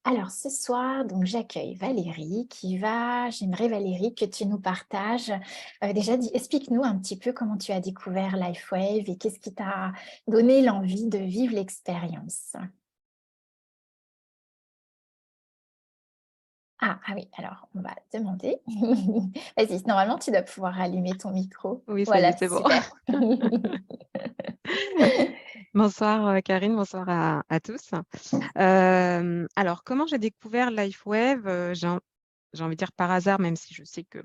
Alors ce soir, donc j'accueille Valérie j'aimerais Valérie que tu nous partages, déjà explique-nous un petit peu comment tu as découvert LifeWave et qu'est-ce qui t'a donné l'envie de vivre l'expérience? Ah oui, alors on va demander. Vas-y, normalement tu dois pouvoir allumer ton micro. Oui, ça y est, Voilà, c'est bon. super. Bonsoir, Karine, bonsoir à tous. Alors, comment j'ai découvert LifeWave? J'ai envie de dire par hasard, même si je sais que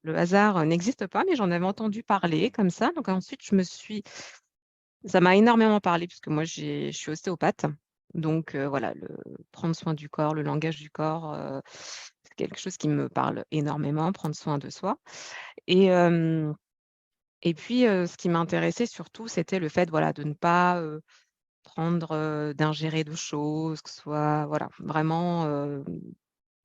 le hasard n'existe pas, mais j'en avais entendu parler comme ça. Donc ensuite, ça m'a énormément parlé puisque moi, je suis ostéopathe. Donc voilà, prendre soin du corps, le langage du corps, c'est quelque chose qui me parle énormément, prendre soin de soi. Et, et puis, ce qui m'intéressait surtout, c'était le fait, voilà, de ne pas d'ingérer de choses, que ce soit voilà, vraiment,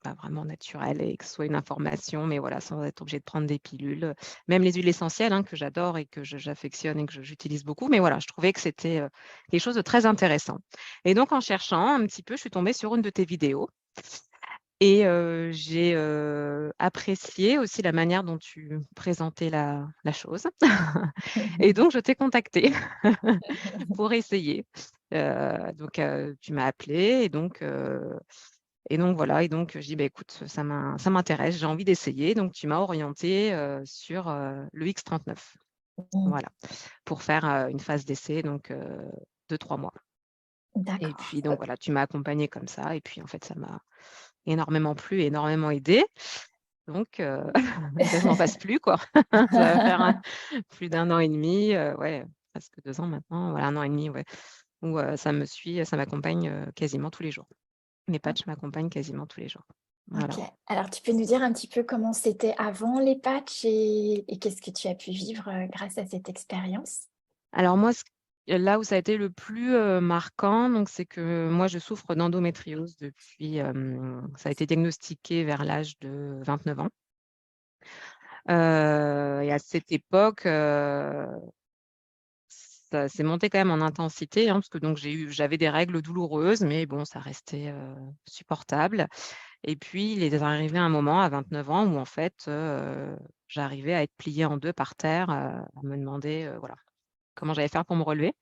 bah, vraiment naturel et que ce soit une information, mais voilà, sans être obligé de prendre des pilules. Même les huiles essentielles, hein, que j'adore et que j'affectionne et que j'utilise beaucoup, mais voilà, je trouvais que c'était, quelque chose de très intéressant. Et donc en cherchant un petit peu, je suis tombée sur une de tes vidéos et j'ai, apprécié aussi la manière dont tu présentais la chose. Et donc je t'ai contactée pour essayer. Tu m'as appelée et donc voilà et donc je dis: «Bah, écoute, ça m'intéresse, j'ai envie d'essayer». Donc tu m'as orientée, sur, le X39. Mmh, Voilà, pour faire, une phase d'essai donc de 3 mois et d'accord. puis donc voilà, tu m'as accompagnée comme ça et puis en fait, ça m'a énormément plu, énormément aidée donc bah, je m'en passe plus quoi. Ça va faire plus d'1 an et demi, ouais, presque 2 ans maintenant, ouais, 1 an et demi, ouais. Où, ça m'accompagne, quasiment tous les jours. Les patchs m'accompagnent quasiment tous les jours. Voilà. OK. Alors tu peux nous dire un petit peu comment c'était avant les patchs et qu'est-ce que tu as pu vivre, grâce à cette expérience? Alors moi, là où ça a été le plus, marquant, donc c'est que moi je souffre d'endométriose depuis, ça a été diagnostiqué vers l'âge de 29 ans. Et à cette époque, ça s'est monté quand même en intensité, hein, parce que donc j'avais des règles douloureuses, mais bon, ça restait, supportable. Et puis, il est arrivé un moment à 29 ans où en fait, j'arrivais à être pliée en 2 par terre, à me demander, voilà, comment j'allais faire pour me relever.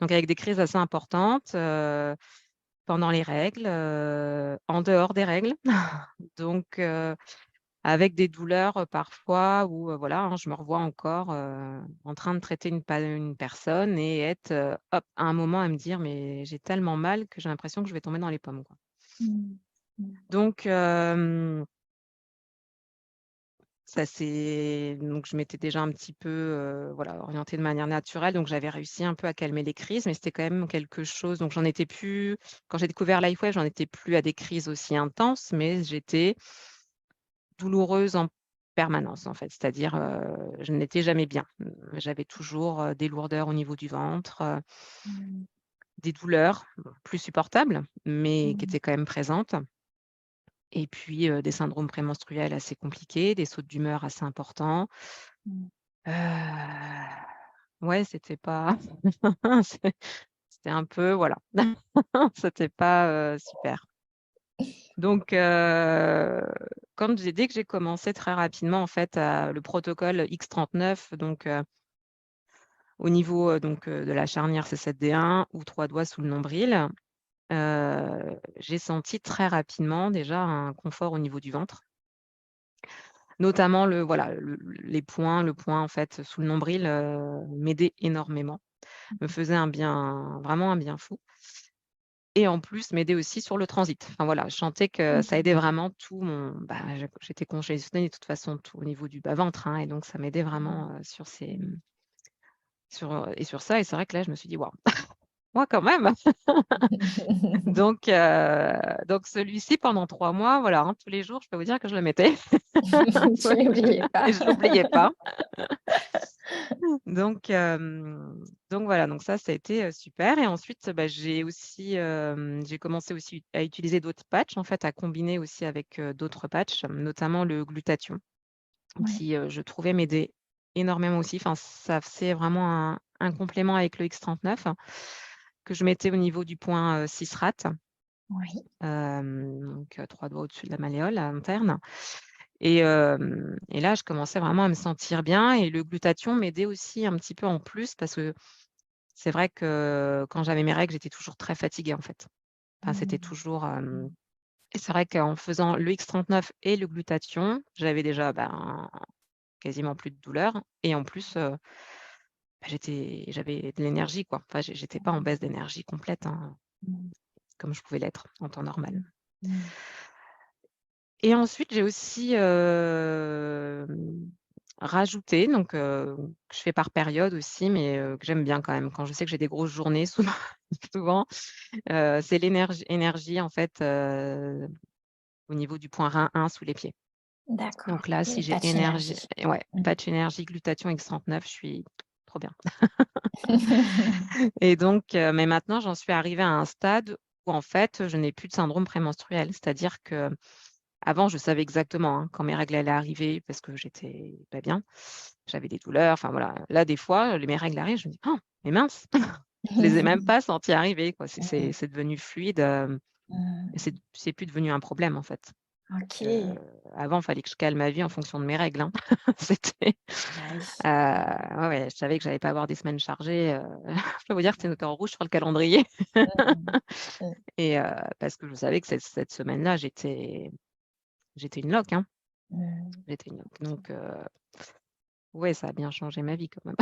Donc avec des crises assez importantes, pendant les règles, en dehors des règles. Donc avec des douleurs, parfois où, voilà, hein, je me revois encore, en train de traiter une personne et être, hop, à un moment à me dire: «Mais j'ai tellement mal que j'ai l'impression que je vais tomber dans les pommes, quoi». Mmh. Mmh. Donc donc je m'étais déjà un petit peu, voilà, orientée de manière naturelle, donc j'avais réussi un peu à calmer les crises, mais c'était quand même quelque chose donc j'en étais plus quand j'ai découvert LifeWave, j'en étais plus à des crises aussi intenses, mais j'étais douloureuse en permanence, en fait. C'est-à-dire, je n'étais jamais bien. J'avais toujours, des lourdeurs au niveau du ventre, Mmh. des douleurs, bon, plus supportables, mais qui Mmh. étaient quand même présentes et puis, des syndromes prémenstruels assez compliqués, des sautes d'humeur assez importants. Mmh. Heu, ouais, c'était pas c'est c'était un peu voilà, c'était pas, super. Donc dès que j'ai commencé très rapidement en fait le protocole X39 donc au niveau, de la charnière C7D1 ou 3 doigts sous le nombril, j'ai senti très rapidement déjà un confort au niveau du ventre. Notamment le point en fait sous le nombril, m'aidait énormément, me faisait un bien vraiment un bien fou et en plus m'aidait aussi sur le transit. Enfin voilà, je sentais que ça Mmh. aidait vraiment tout mon bah, j'étais congestionnée de toute façon tout au niveau du bas-ventre, hein et donc ça m'aidait Mmh. vraiment, sur ça et c'est vrai que là je me suis dit: «Waouh, moi quand même!» Donc donc celui-ci pendant 3 mois, voilà, hein, tous les jours, je peux vous dire que je le mettais. Tu l'oubliais pas. Et je l'oubliais pas. Donc voilà, donc ça a été, super et ensuite, bah, j'ai commencé aussi à utiliser d'autres patchs, en fait, à combiner aussi avec, d'autres patchs, notamment le glutathion Ouais. qui, je trouvais m'aider énormément aussi. Enfin, ça faisait vraiment un complément avec le X39 que je mettais au niveau du point, 6 rate. Oui. Donc 3 doigts au-dessus de la malléole interne et là, je commençais vraiment à me sentir bien et le glutathion m'aidait aussi un petit peu en plus parce que c'est vrai que quand j'avais mes règles, j'étais toujours très fatiguée, en fait. Enfin, c'était Mmh. toujours, Mmh. et c'est vrai qu'en faisant le X39 et le glutathion, j'avais déjà, ben, quasiment plus de douleur et en plus, bah, j'avais de l'énergie, quoi. Enfin, j'étais pas en baisse d'énergie complète, hein, Mmh. comme je pouvais l'être en temps normal. Mmh. Mmh. Et ensuite, j'ai aussi, rajouté donc que je fais par période aussi, mais que j'aime bien quand même. Quand je sais que j'ai des grosses journées, souvent, c'est l'énergie en fait, au niveau du point rein 1 sous les pieds. D'accord, Donc là, si le j'ai patch énergie énergie. ouais, Mmh. patch énergie, glutathion X39, je suis trop bien. Et donc mais maintenant, j'en suis arrivée à un stade où en fait, je n'ai plus de syndrome prémenstruel. C'est-à-dire qu'avant, je savais exactement, hein, quand mes règles allaient arriver parce que j'étais pas bien. J'avais des douleurs, enfin voilà. Là, des fois, mes règles arrivent, je me dis: «Oh, mais mince!» Je les ai même pas senties arriver, quoi. C'est Mmh. c'est c'est devenu fluide, et Mmh. c'est plus devenu un problème, en fait. OK. Avant, il fallait que je cale ma vie en fonction de mes règles, hein. C'était, Bah oui. ouais, ouais, je savais que j'allais pas avoir des semaines chargées, je peux vous dire que c'était noté en rouge sur le calendrier Mmh. Mmh. et parce que je savais que cette semaine-là, j'étais une loque, hein. Mmh. J'étais une loque donc ouais, ça a bien changé ma vie quand même.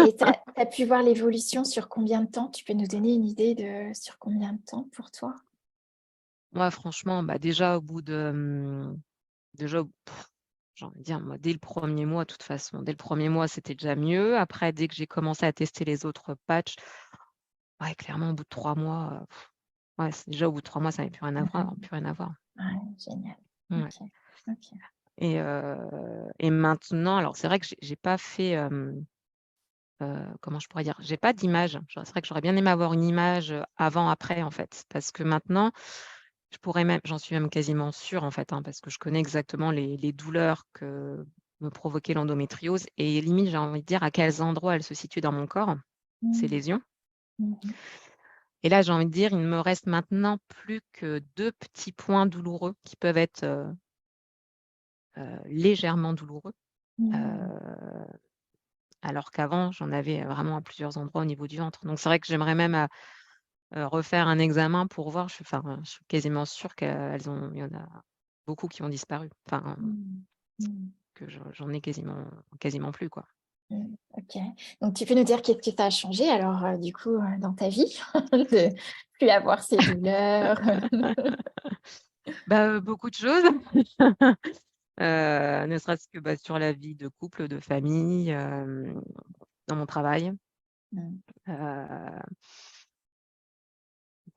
Et tu as pu voir l'évolution sur combien de temps? Tu peux nous donner une idée de sur combien de temps pour toi? Moi, franchement, bah, déjà au bout de, déjà au j'ai envie de dire, moi, dès le premier mois, de toute façon, dès le premier mois, c'était déjà mieux. Après, dès que j'ai commencé à tester les autres patchs, ouais, clairement, au bout de 3 mois, ouais, c'est déjà au bout de 3 mois, ça n'avait plus rien à voir, Mmh. plus rien à voir. Ouais, génial. Ouais OK. OK. et maintenant, alors c'est vrai que j'ai pas fait, comment je pourrais dire? J'ai pas d'image. C'est vrai que j'aurais bien aimé avoir une image, avant, après, en fait. Parce que maintenant, je pourrais même j'en suis même quasiment sûre, en fait, hein, parce que je connais exactement les douleurs que me provoquait l'endométriose et limite, j'ai envie de dire à quels endroits elles se situent dans mon corps, ces Mmh. lésions. Mmh mh. Et là, j'ai envie de dire, il ne me reste maintenant plus que 2 petits points douloureux qui peuvent être, légèrement douloureux, Mmh. heu, alors qu'avant, j'en avais vraiment à plusieurs endroits au niveau du ventre. Donc c'est vrai que j'aimerais même, refaire un examen pour voir. Je suis quasiment sûre il y en a beaucoup qui ont disparu. Enfin, Mmh. Mmh. que j'en ai quasiment plus, quoi. Mmh. OK. Donc tu peux nous dire qu'est-ce que ça a changé alors, du coup, dans ta vie? De plus avoir ces douleurs? Bah, beaucoup de choses, ne serait-ce que, bah, sur la vie de couple, de famille, dans mon travail. Mmh. Heu,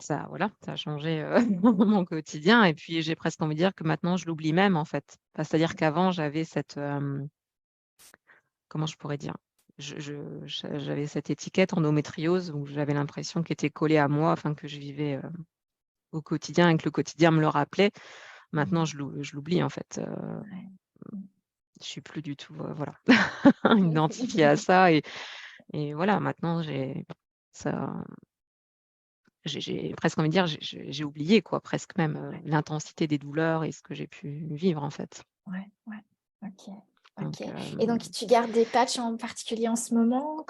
Ça voilà, ça a changé, mon quotidien et puis j'ai presque envie de dire que maintenant je l'oublie même, en fait. Enfin, c'est-à-dire qu'avant j'avais cette, comment je pourrais dire? J'avais cette étiquette endométriose où j'avais l'impression qu'elle était collée à moi, enfin que je vivais, au quotidien et que le quotidien me le rappelait. Maintenant Mmh. je l'oublie, en fait, Ouais. Mmh. je suis plus du tout, voilà, identifiée à ça et voilà, maintenant ça j'ai presque envie de dire, j'ai oublié quoi, presque même, Ouais. l'intensité des douleurs et ce que j'ai pu vivre, en fait. Ouais, ouais. OK. OK. Donc Et donc tu gardes des patchs en particulier en ce moment?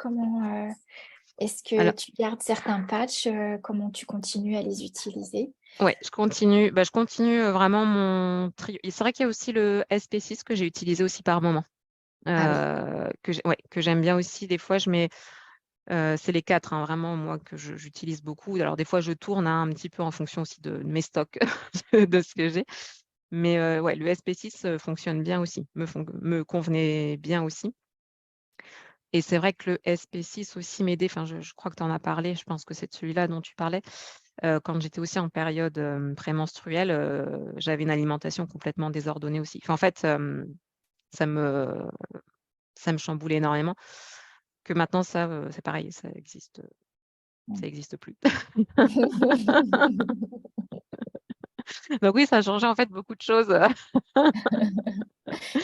Est-ce que alors tu gardes certains patchs? Comment tu continues à les utiliser? ouais, je continue, vraiment mon trio et c'est vrai qu'il y a aussi le SP6 que j'ai utilisé aussi par moment, Ah oui. que j'aime bien aussi. Des fois, je mets, c'est les 4 hein, vraiment moi que j'utilise beaucoup. Alors des fois, je tourne, hein, un petit peu en fonction aussi de mes stocks, de ce que j'ai. Mais ouais, le SP6, fonctionne bien aussi, me convenait bien aussi et c'est vrai que le SP6 aussi m'aidait, enfin je crois que tu en as parlé, je pense que c'est de celui-là dont tu parlais. Quand j'étais aussi en période, prémenstruelle, j'avais une alimentation complètement désordonnée aussi. Enfin en fait, ça me ça me chamboulait énormément, que maintenant ça, c'est pareil, Mmh. ça existe plus. Donc oui, ça a changé en fait beaucoup de choses,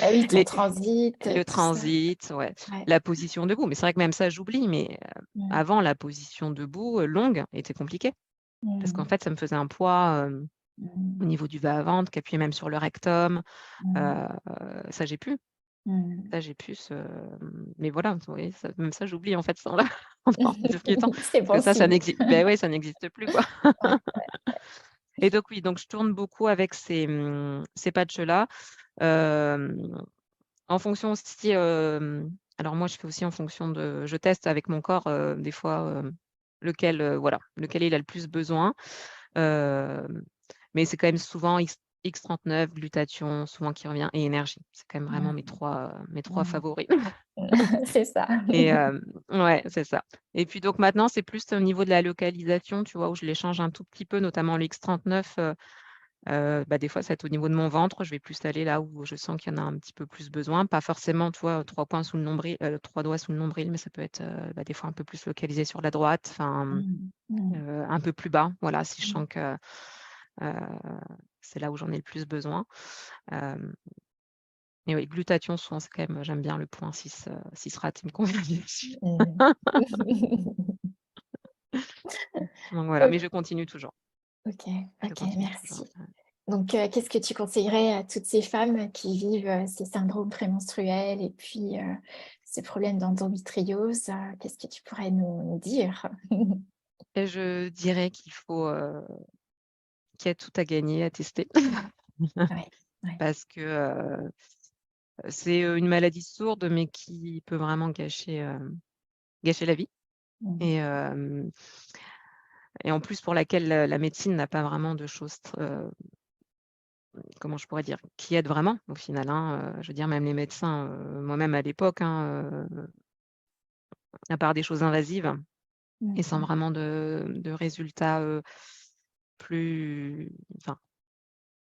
Ah oui, ton les transit, le tout ça. transit, ouais, Ouais. la position debout, mais c'est vrai que même ça j'oublie, mais Mmh. avant la position debout, longue était compliquée. Parce qu'en Mmh. fait, ça me faisait un poids, Mmh. au niveau du bas-ventre qui appuyait même sur le rectum. Mmh. Heu, ça j'ai plus. Mmh. Ça j'ai plus ce mais voilà, vous voyez, ça même ça j'oublie en fait sans la en discutant C'est parce que bon ça signe. n'existe beh, ouais, ça n'existe plus, quoi. Ouais. Et donc oui, donc je tourne beaucoup avec ces patchs-là. Hem, En fonction aussi, alors moi je fais aussi en fonction de je teste avec mon corps, des fois, lequel, voilà, lequel il a le plus besoin. Hem, mais c'est quand même souvent X39, glutathion, souvent qui revient et énergie. C'est quand même vraiment Mmh. mes trois Mmh. favoris. C'est ça. Et ouais, c'est ça. Et puis donc maintenant, c'est plus au niveau de la localisation, tu vois, où je les change un tout petit peu, notamment le X39, bah, des fois, ça va être au niveau de mon ventre. Je vais plus aller là où je sens qu'il y en a un petit peu plus besoin. Pas forcément, tu vois, 3 points sous le nombril, 3 doigts sous le nombril, mais ça peut être, bah, des fois un peu plus localisé sur la droite, enfin, Mmh. Mmh. un peu plus bas, voilà, si je Mmh. sens que, heu, c'est là où j'en ai le plus besoin. Hem Et oui, glutathion, souvent, c'est quand même j'aime bien le point 6 rat, il me convient bien aussi. Mmh. Donc voilà, mais OK, je continue toujours, OK, je OK, continue toujours. merci. Donc, qu'est-ce que tu conseillerais à toutes ces femmes qui vivent, ces syndromes prémenstruels et puis, ce problème d'endométriose? Qu'est-ce que tu pourrais nous dire? Et je dirais qu'il y a tout à gagner à tester Ouais, ouais. parce que, c'est, une maladie sourde, mais qui peut vraiment gâcher la vie Mmh. et en plus pour laquelle la médecine n'a pas vraiment de choses comment je pourrais dire? Qui aident vraiment au final, hein, je veux dire même les médecins, moi-même à l'époque, hein, à part des choses invasives Mmh et sans mh. vraiment de résultats, plus enfin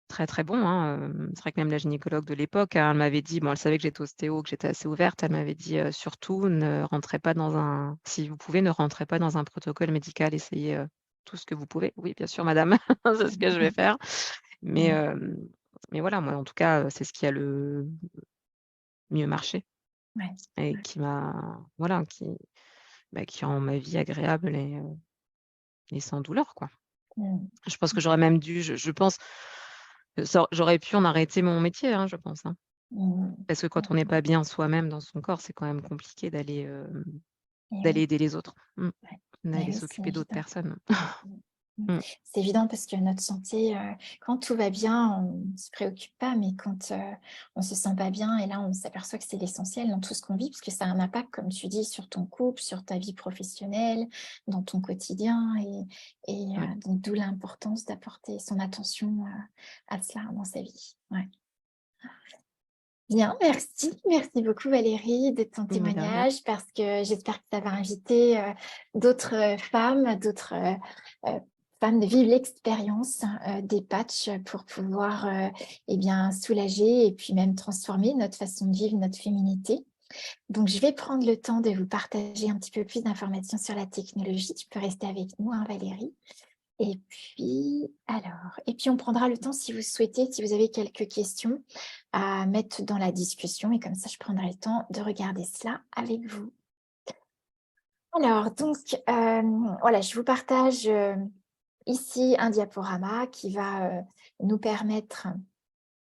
très, très bons, hein, c'est vrai que même la gynécologue de l'époque, hein, elle m'avait dit bon, elle savait que j'étais ostéo, que j'étais assez ouverte, elle m'avait dit: «Surtout ne rentrez pas dans un si vous pouvez, ne rentrez pas dans un protocole médical, essayez, tout ce que vous pouvez». «Oui, bien sûr madame, c'est ce que je vais faire». Mais Mmh. voilà, moi en tout cas, c'est ce qui a le mieux marché Ouais, et ouais. qui m'a voilà, qui rend ma vie agréable et sans douleur, quoi. Mmh. Je pense que j'aurais même dû je pense, j'aurais pu en arrêter mon métier, hein, je pense, hein. Mmh. Parce que quand on n'est Mmh. pas bien soi-même dans son corps, c'est quand même compliqué Et d'aller oui, aider les autres. ouais. Et D'aller oui, c'est s'occuper d'autres évident. personnes. Mmh. Mmh. Mmh. C'est évident parce que notre santé, quand tout va bien, on ne se préoccupe pas, mais quand, on se sent pas bien et là, on s'aperçoit que c'est l'essentiel dans tout ce qu'on vit, parce que ça a un impact, comme tu dis, sur ton couple, sur ta vie professionnelle, dans ton quotidien Oui. donc d'où l'importance d'apporter son attention, à cela dans sa vie. Ouais. Bien, merci. Merci beaucoup Valérie de ton Mais de rien. témoignage parce que j'espère que ça va inviter, d'autres, femmes, d'autres, femmes de vivre l'expérience, des patchs pour pouvoir, eh bien, soulager et puis même transformer notre façon de vivre, notre féminité. Donc je vais prendre le temps de vous partager un petit peu plus d'informations sur la technologie. Tu peux rester avec nous, hein, Valérie. Et puis on prendra le temps si vous souhaitez, si vous avez quelques questions à mettre dans la discussion et comme ça je prendrai le temps de regarder cela avec vous. Alors donc, voilà, je vous partage, ici un diaporama qui va, nous permettre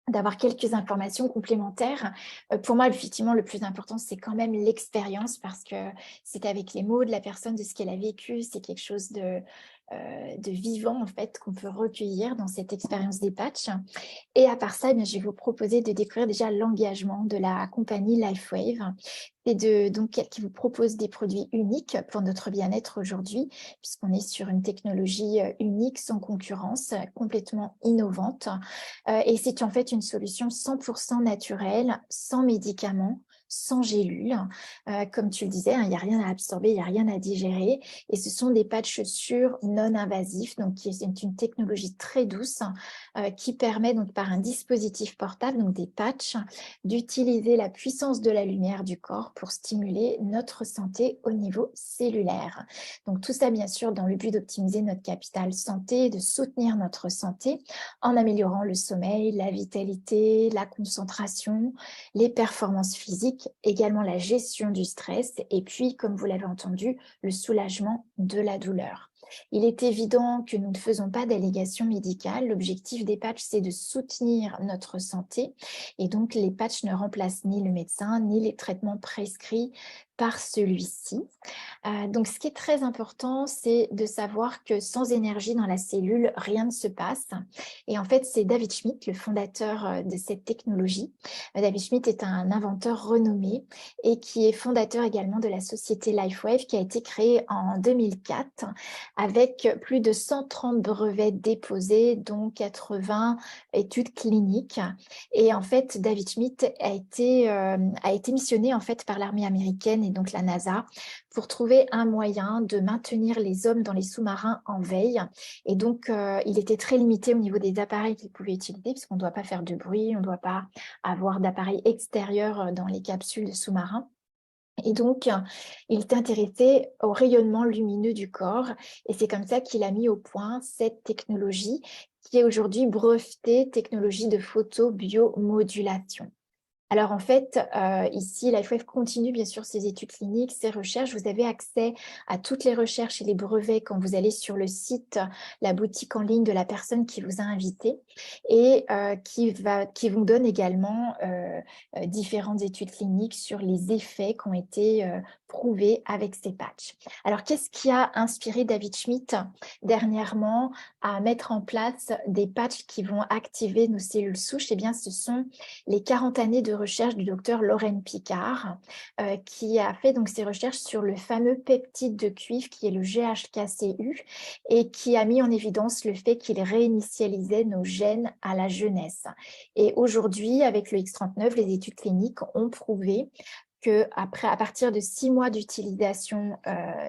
d'avoir quelques informations complémentaires. Pour moi, effectivement, le plus important, c'est quand même l'expérience parce que c'est avec les mots de la personne, de ce qu'elle a vécu, c'est quelque chose de vivant, en fait, qu'on peut recueillir dans cette expérience des patchs. Et à part ça, eh bien, je vais vous proposer de découvrir déjà l'engagement de la compagnie LifeWave et qui vous propose des produits uniques pour notre bien-être aujourd'hui, puisqu'on est sur une technologie unique, sans concurrence, complètement innovante. Et c'est en fait une solution 100% naturelle, sans médicaments, sans gélules. Comme tu le disais, hein, il n'y a rien à absorber, il n'y a rien à digérer. Et ce sont des patchs sûrs, non invasifs, donc c'est une technologie très douce qui permet donc par un dispositif portable, donc des patchs, d'utiliser la puissance de la lumière du corps pour stimuler notre santé au niveau cellulaire. Donc tout ça bien sûr dans le but d'optimiser notre capital santé, de soutenir notre santé en améliorant le sommeil, la vitalité, la concentration, les performances physiques, également la gestion du stress et puis comme vous l'avez entendu, le soulagement de la douleur. Il est évident que nous ne faisons pas d'allégations médicales. L'objectif des patchs, c'est de soutenir notre santé. Et donc, les patchs ne remplacent ni le médecin, ni les traitements prescrits par celui-ci. Donc, ce qui est très important, c'est de savoir que sans énergie dans la cellule, rien ne se passe. Et en fait, c'est David Schmidt, le fondateur de cette technologie. David Schmidt est un inventeur renommé et qui est fondateur également de la société LifeWave qui a été créée en 2004 avec plus de 130 brevets déposés, dont 80 études cliniques. Et en fait, David Schmidt a été missionné en fait par l'armée américaine et donc la NASA pour trouver un moyen de maintenir les hommes dans les sous-marins en veille. Et donc, il était très limité au niveau des appareils qu'il pouvait utiliser, puisqu'on ne doit pas faire de bruit, on ne doit pas avoir d'appareils extérieurs dans les capsules de sous-marins. Et donc, il était intéressé au rayonnement lumineux du corps. Et c'est comme ça qu'il a mis au point cette technologie qui est aujourd'hui brevetée, technologie de photobiomodulation. Alors en fait, ici, LifeWave continue bien sûr ses études cliniques, ses recherches. Vous avez accès à toutes les recherches et les brevets quand vous allez sur le site, la boutique en ligne de la personne qui vous a invité et qui vous donne également différentes études cliniques sur les effets qui ont été prouvés avec ces patchs. Alors qu'est-ce qui a inspiré David Schmidt dernièrement à mettre en place des patchs qui vont activer nos cellules souches? Eh bien, ce sont les 40 années de recherche du docteur Lorraine Picard, qui a fait donc ses recherches sur le fameux peptide de cuivre qui est le GHKCU et qui a mis en évidence le fait qu'il réinitialisait nos gènes à la jeunesse. Et aujourd'hui, avec le X39, les études cliniques ont prouvé à partir de 6 mois d'utilisation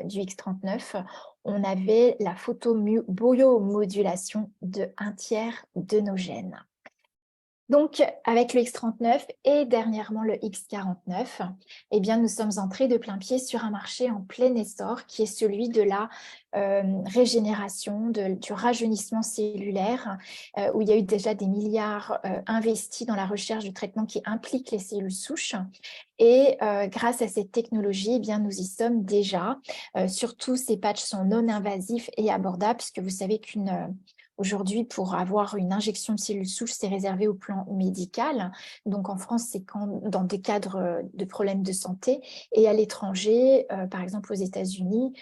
du X39, on avait la photobiomodulation de 1/3 de nos gènes. Donc, avec le X39 et dernièrement le X49, eh bien, nous sommes entrés de plein pied sur un marché en plein essor qui est celui de la régénération, du rajeunissement cellulaire, où il y a eu déjà des milliards investis dans la recherche de traitements qui impliquent les cellules souches. Et grâce à cette technologie, eh bien, nous y sommes déjà. Surtout, ces patchs sont non invasifs et abordables, puisque vous savez Aujourd'hui, pour avoir une injection de cellules souches, c'est réservé au plan médical. Donc, en France, c'est dans des cadres de problèmes de santé. Et à l'étranger, par exemple aux États-Unis,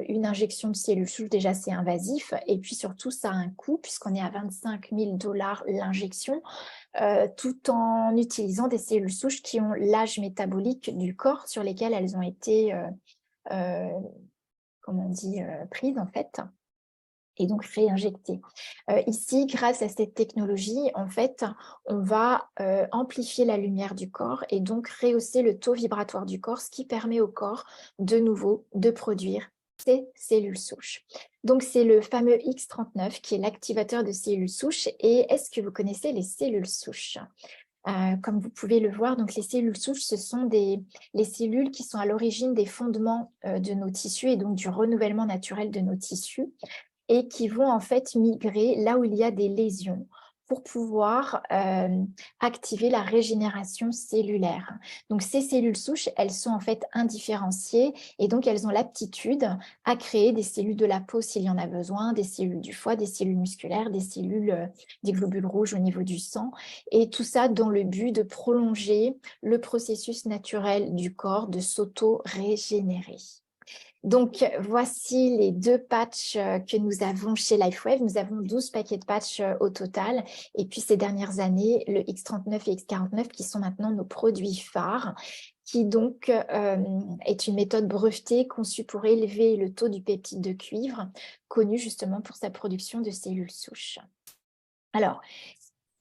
une injection de cellules souches, déjà, c'est invasif. Et puis surtout, ça a un coût, puisqu'on est à 25 000 $ l'injection, tout en utilisant des cellules souches qui ont l'âge métabolique du corps sur lesquels elles ont été, comment on dit, prises, en fait, et donc réinjecter. Ici, grâce à cette technologie, en fait, on va amplifier la lumière du corps et donc rehausser le taux vibratoire du corps, ce qui permet au corps de nouveau de produire ces cellules souches. Donc, c'est le fameux X39 qui est l'activateur de cellules souches. Et est-ce que vous connaissez les cellules souches? Comme vous pouvez le voir, donc les cellules souches, ce sont les cellules qui sont à l'origine des fondements de nos tissus et donc du renouvellement naturel de nos tissus, et qui vont en fait migrer là où il y a des lésions pour pouvoir activer la régénération cellulaire. Donc ces cellules souches, elles sont en fait indifférenciées et donc elles ont l'aptitude à créer des cellules de la peau s'il y en a besoin, des cellules du foie, des cellules musculaires, des cellules, des globules rouges au niveau du sang, et tout ça dans le but de prolonger le processus naturel du corps de s'auto-régénérer. Donc, voici les 2 patchs que nous avons chez LifeWave. Nous avons 12 paquets de patchs au total. Et puis, ces dernières années, le X39 et X49 qui sont maintenant nos produits phares, qui donc est une méthode brevetée conçue pour élever le taux du peptide de cuivre, connu justement pour sa production de cellules souches. Alors,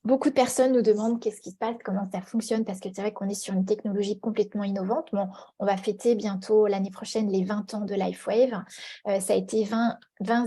beaucoup de personnes nous demandent qu'est-ce qui se passe, comment ça fonctionne, parce que c'est vrai qu'on est sur une technologie complètement innovante. Bon, on va fêter bientôt l'année prochaine les 20 ans de LifeWave. Ça a été 20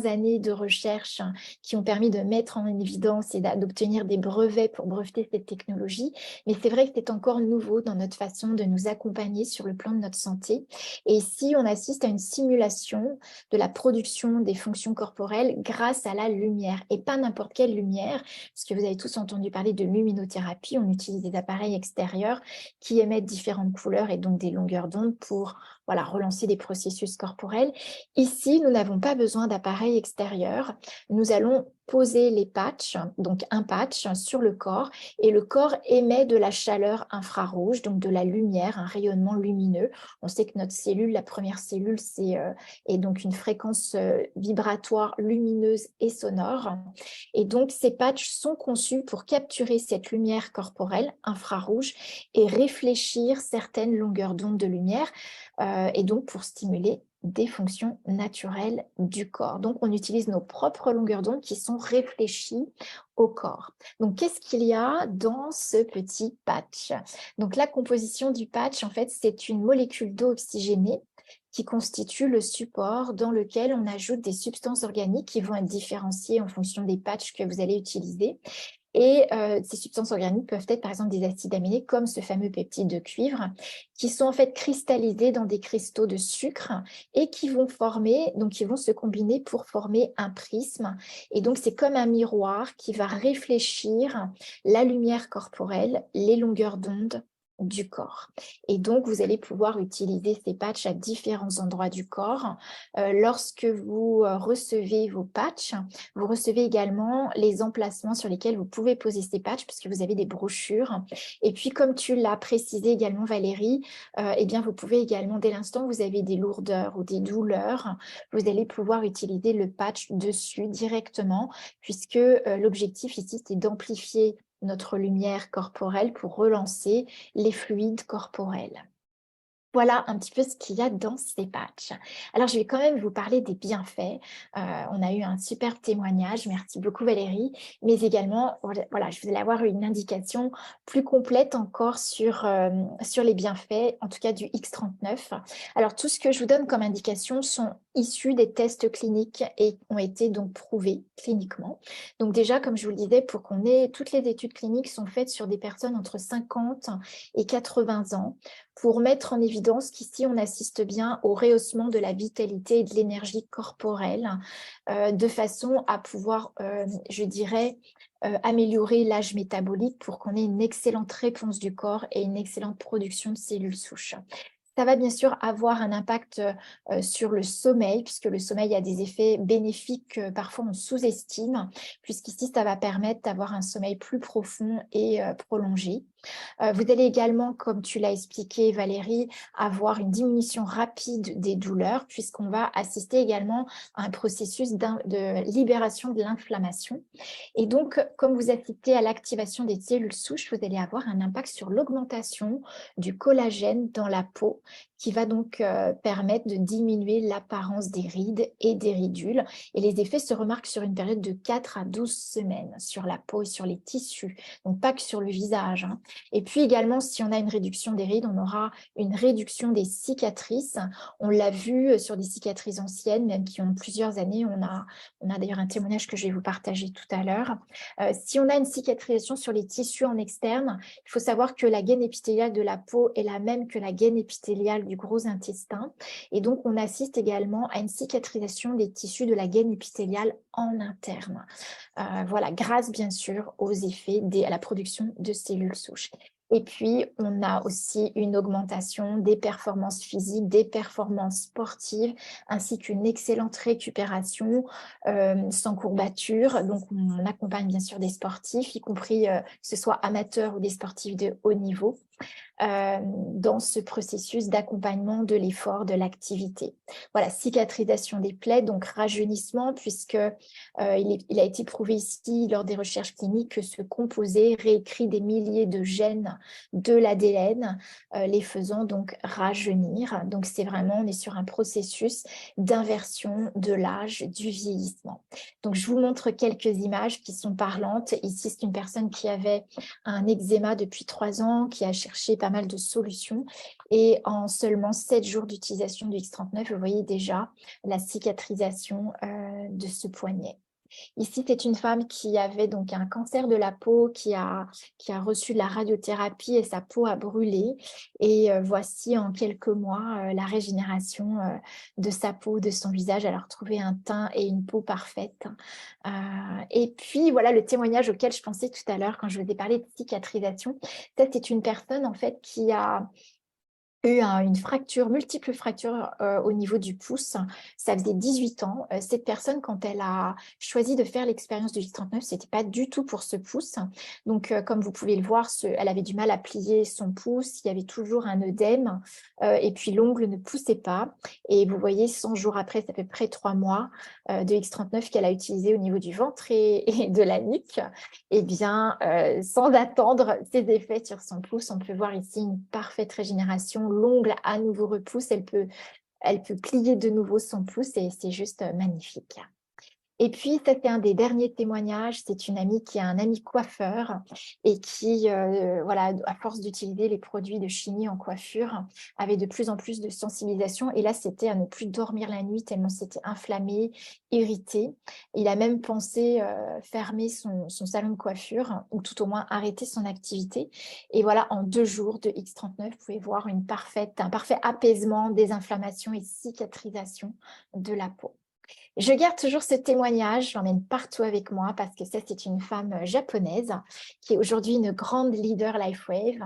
années de recherche qui ont permis de mettre en évidence et d'obtenir des brevets pour breveter cette technologie. Mais c'est vrai que c'est encore nouveau dans notre façon de nous accompagner sur le plan de notre santé. Et ici, on assiste à une simulation de la production des fonctions corporelles grâce à la lumière. Et pas n'importe quelle lumière, parce que vous avez tous entendu entendu parler de luminothérapie. On utilise des appareils extérieurs qui émettent différentes couleurs et donc des longueurs d'onde pour voilà, relancer des processus corporels. Ici, nous n'avons pas besoin d'appareils extérieurs. Nous allons poser les patchs, donc un patch sur le corps, et le corps émet de la chaleur infrarouge, donc de la lumière, un rayonnement lumineux. On sait que notre cellule, la première cellule, est donc une fréquence vibratoire lumineuse et sonore. Et donc, ces patchs sont conçus pour capturer cette lumière corporelle infrarouge et réfléchir certaines longueurs d'onde de lumière, et donc pour stimuler des fonctions naturelles du corps. Donc, on utilise nos propres longueurs d'onde qui sont réfléchies au corps. Donc, qu'est-ce qu'il y a dans ce petit patch? Donc, la composition du patch, en fait, c'est une molécule d'eau oxygénée qui constitue le support dans lequel on ajoute des substances organiques qui vont être différenciées en fonction des patchs que vous allez utiliser. Et ces substances organiques peuvent être par exemple des acides aminés comme ce fameux peptide de cuivre qui sont en fait cristallisés dans des cristaux de sucre et qui vont former, donc qui vont se combiner pour former un prisme. Et donc c'est comme un miroir qui va réfléchir la lumière corporelle, les longueurs d'onde du corps. Et donc vous allez pouvoir utiliser ces patchs à différents endroits du corps. Lorsque vous recevez vos patchs, vous recevez également les emplacements sur lesquels vous pouvez poser ces patchs puisque vous avez des brochures. Et puis, comme tu l'as précisé également, Valérie, eh bien, vous pouvez également, dès l'instant où vous avez des lourdeurs ou des douleurs, vous allez pouvoir utiliser le patch dessus directement puisque l'objectif ici, c'est d'amplifier notre lumière corporelle pour relancer les fluides corporels. Voilà un petit peu ce qu'il y a dans ces patchs. Alors, je vais quand même vous parler des bienfaits. On a eu un superbe témoignage, merci beaucoup Valérie, mais également, voilà, je voulais avoir une indication plus complète encore sur les bienfaits, en tout cas du X39. Alors, tout ce que je vous donne comme indication sont issus des tests cliniques et ont été donc prouvés cliniquement. Donc déjà, comme je vous le disais, pour qu'on ait, toutes les études cliniques sont faites sur des personnes entre 50 et 80 ans, pour mettre en évidence qu'ici, on assiste bien au rehaussement de la vitalité et de l'énergie corporelle, de façon à pouvoir, je dirais, améliorer l'âge métabolique pour qu'on ait une excellente réponse du corps et une excellente production de cellules souches. Ça va bien sûr avoir un impact sur le sommeil, puisque le sommeil a des effets bénéfiques que parfois on sous-estime, puisqu'ici, ça va permettre d'avoir un sommeil plus profond et prolongé. Vous allez également, comme tu l'as expliqué Valérie, avoir une diminution rapide des douleurs puisqu'on va assister également à un processus de libération de l'inflammation. Et donc, comme vous assistez à l'activation des cellules souches, vous allez avoir un impact sur l'augmentation du collagène dans la peau qui va donc permettre de diminuer l'apparence des rides et des ridules. Et les effets se remarquent sur une période de 4 à 12 semaines sur la peau et sur les tissus, donc pas que sur le visage, hein. Et puis également, si on a une réduction des rides, on aura une réduction des cicatrices. On l'a vu sur des cicatrices anciennes, même qui ont plusieurs années. On a d'ailleurs un témoignage que je vais vous partager tout à l'heure. Si on a une cicatrisation sur les tissus en externe, il faut savoir que la gaine épithéliale de la peau est la même que la gaine épithéliale du gros intestin. Et donc, on assiste également à une cicatrisation des tissus de la gaine épithéliale en interne. Voilà, grâce bien sûr aux effets à la production de cellules souches. Et puis, on a aussi une augmentation des performances physiques, des performances sportives, ainsi qu'une excellente récupération sans courbature. Donc, on accompagne bien sûr des sportifs, y compris que ce soit amateurs ou des sportifs de haut niveau, dans ce processus d'accompagnement de l'effort, de l'activité. Voilà, cicatrisation des plaies, donc rajeunissement, puisque il a été prouvé ici lors des recherches cliniques que ce composé réécrit des milliers de gènes de l'ADN, les faisant donc rajeunir. Donc c'est vraiment, on est sur un processus d'inversion de l'âge, du vieillissement. Donc je vous montre quelques images qui sont parlantes. Ici, c'est une personne qui avait un eczéma depuis 3 ans, qui a cherché pas mal de solutions. Et en seulement 7 jours d'utilisation du X39, vous voyez déjà la cicatrisation de ce poignet. Ici, c'est une femme qui avait donc un cancer de la peau, qui a reçu de la radiothérapie et sa peau a brûlé. Et voici en quelques mois la régénération de sa peau, de son visage. Elle a retrouvé un teint et une peau parfaite. Et puis, voilà le témoignage auquel je pensais tout à l'heure quand je vous ai parlé de cicatrisation. Ça, c'est une personne en fait qui a eu une fracture, multiples fractures au niveau du pouce. Ça faisait 18 ans. Cette personne, quand elle a choisi de faire l'expérience du J39, ce n'était pas du tout pour ce pouce. Donc, comme vous pouvez le voir, elle avait du mal à plier son pouce. Il y avait toujours un œdème et puis l'ongle ne poussait pas. Et vous voyez, 100 jours après, ça fait près de 3 mois de X39 qu'elle a utilisé au niveau du ventre et de la nuque. Eh bien, sans attendre ses effets sur son pouce, on peut voir ici une parfaite régénération. L'ongle à nouveau repousse, elle peut plier de nouveau son pouce et c'est juste magnifique. Et puis, ça, c'est un des derniers témoignages. C'est une amie qui a un ami coiffeur et qui, voilà, à force d'utiliser les produits de chimie en coiffure, avait de plus en plus de sensibilisation. Et là, c'était à ne plus dormir la nuit tellement c'était inflammé, irrité. Il a même pensé fermer son salon de coiffure ou tout au moins arrêter son activité. Et voilà, en 2 jours de X39, vous pouvez voir un parfait apaisement des inflammations et cicatrisation de la peau. Je garde toujours ce témoignage, je l'emmène partout avec moi parce que ça, c'est une femme japonaise qui est aujourd'hui une grande leader LifeWave,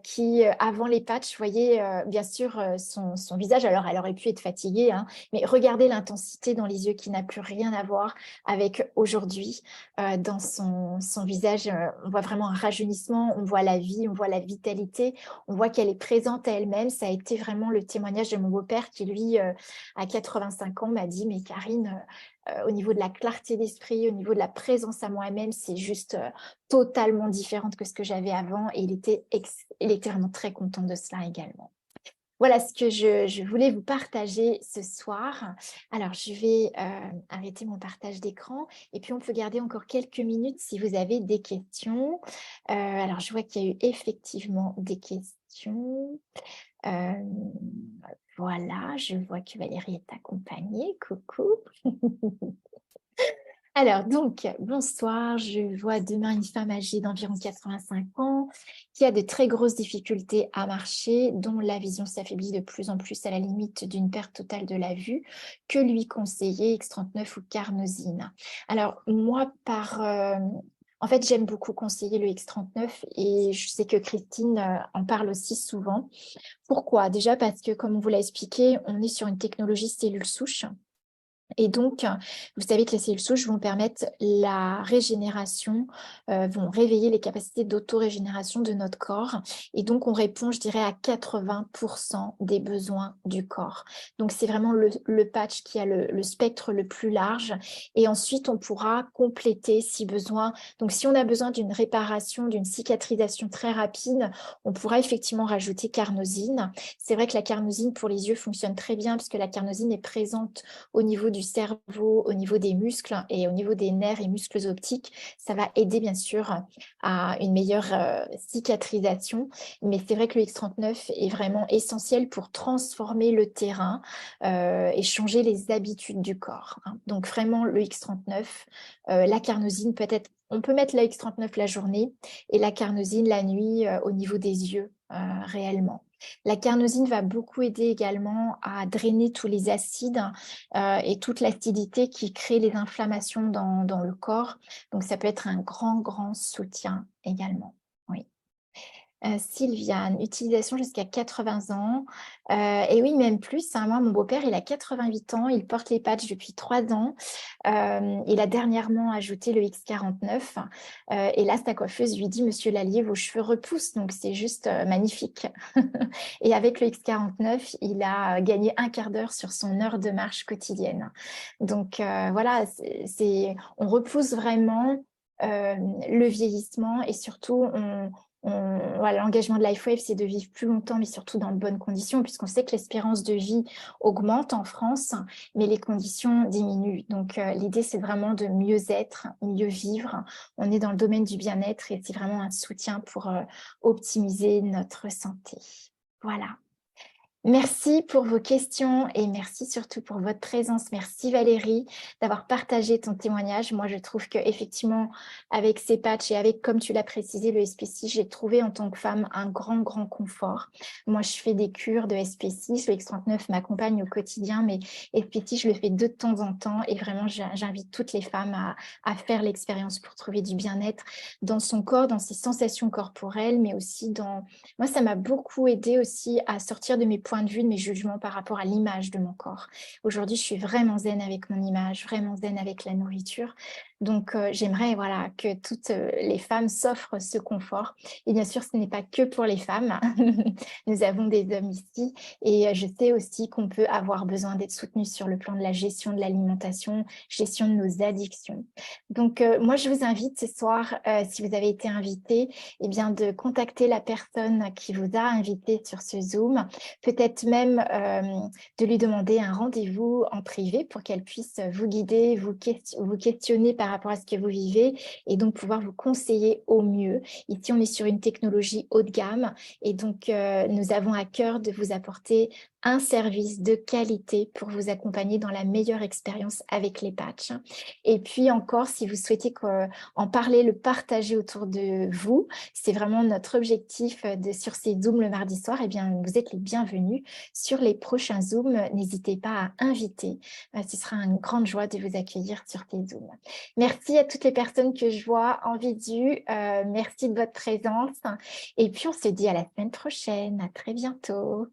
qui, avant les patchs, vous voyez bien sûr son visage. Alors, elle aurait pu être fatiguée, hein, mais regardez l'intensité dans les yeux qui n'a plus rien à voir avec aujourd'hui. Dans son visage, on voit vraiment un rajeunissement, on voit la vie, on voit la vitalité, on voit qu'elle est présente à elle-même. Ça a été vraiment le témoignage de mon beau-père qui, lui, à 85 ans, m'a dit, mais Karine, au niveau de la clarté d'esprit, au niveau de la présence à moi-même, c'est juste totalement différente que ce que j'avais avant. Et il était vraiment très content de cela également. Voilà ce que je voulais vous partager ce soir. Alors, je vais arrêter mon partage d'écran et puis on peut garder encore quelques minutes si vous avez des questions. Alors, je vois qu'il y a eu effectivement des questions. Euh, voilà, je vois que Valérie est accompagnée. Coucou. Alors, donc, bonsoir. Je vois demain une femme âgée d'environ 85 ans qui a de très grosses difficultés à marcher, dont la vision s'affaiblit de plus en plus à la limite d'une perte totale de la vue. Que lui conseiller, X39 ou carnosine? Alors, moi, en fait, j'aime beaucoup conseiller le X39 et je sais que Christine en parle aussi souvent. Pourquoi? Déjà parce que, comme on vous l'a expliqué, on est sur une technologie cellule souche. Et donc, vous savez que les cellules souches vont permettre la régénération, vont réveiller les capacités d'autorégénération de notre corps. Et donc, on répond, je dirais, à 80% des besoins du corps. Donc, c'est vraiment le patch qui a le spectre le plus large. Et ensuite, on pourra compléter si besoin. Donc, si on a besoin d'une réparation, d'une cicatrisation très rapide, on pourra effectivement rajouter carnosine. C'est vrai que la carnosine pour les yeux fonctionne très bien parce que la carnosine est présente au niveau du cerveau, au niveau des muscles et au niveau des nerfs et muscles optiques. Ça va aider bien sûr à une meilleure cicatrisation. Mais c'est vrai que le X39 est vraiment essentiel pour transformer le terrain et changer les habitudes du corps, hein. Donc vraiment le X39, la carnosine peut-être, on peut mettre la X39 la journée et la carnosine la nuit au niveau des yeux réellement. La carnosine va beaucoup aider également à drainer tous les acides et toute l'acidité qui crée les inflammations dans le corps. Donc, ça peut être un grand, grand soutien également. Oui. Sylviane, utilisation jusqu'à 80 ans. Et oui, même plus, hein. Moi, mon beau-père, il a 88 ans, il porte les patchs depuis 3 ans. Il a dernièrement ajouté le X49. Et là, sa coiffeuse lui dit, Monsieur Lallier, vos cheveux repoussent. Donc, c'est juste magnifique. Et avec le X49, il a gagné un quart d'heure sur son heure de marche quotidienne. Donc, voilà, on repousse vraiment le vieillissement et surtout, voilà, l'engagement de LifeWave, c'est de vivre plus longtemps, mais surtout dans de bonnes conditions, puisqu'on sait que l'espérance de vie augmente en France, mais les conditions diminuent. Donc, l'idée, c'est vraiment de mieux être, mieux vivre. On est dans le domaine du bien-être et c'est vraiment un soutien pour optimiser notre santé. Voilà. Merci pour vos questions et merci surtout pour votre présence. Merci Valérie d'avoir partagé ton témoignage. Moi, je trouve qu'effectivement, avec ces patchs et avec, comme tu l'as précisé, le SPC, j'ai trouvé en tant que femme un grand confort. Moi, je fais des cures de SPC. Le X39 m'accompagne au quotidien, mais SPC, je le fais de temps en temps et vraiment, j'invite toutes les femmes à faire l'expérience pour trouver du bien-être dans son corps, dans ses sensations corporelles, mais aussi dans... Moi, ça m'a beaucoup aidé aussi à sortir de mes points de vue, de mes jugements par rapport à l'image de mon corps. Aujourd'hui, je suis vraiment zen avec mon image, vraiment zen avec la nourriture. Donc, j'aimerais voilà, que toutes les femmes s'offrent ce confort. Et bien sûr, ce n'est pas que pour les femmes. Nous avons des hommes ici. Et je sais aussi qu'on peut avoir besoin d'être soutenu sur le plan de la gestion de l'alimentation, gestion de nos addictions. Donc, moi, je vous invite ce soir, si vous avez été invité, eh bien, de contacter la personne qui vous a invité sur ce Zoom, peut-être même de lui demander un rendez-vous en privé pour qu'elle puisse vous guider, vous questionner par rapport à ce que vous vivez et donc pouvoir vous conseiller au mieux. Ici, on est sur une technologie haut de gamme et donc nous avons à cœur de vous apporter un service de qualité pour vous accompagner dans la meilleure expérience avec les patchs. Et puis encore, si vous souhaitez en parler, le partager autour de vous, c'est vraiment notre objectif sur ces Zooms le mardi soir. Eh bien, vous êtes les bienvenus sur les prochains Zooms. N'hésitez pas à inviter. Ce sera une grande joie de vous accueillir sur ces Zooms. Merci à toutes les personnes que je vois en visu. Merci de votre présence. Et puis, on se dit à la semaine prochaine. À très bientôt.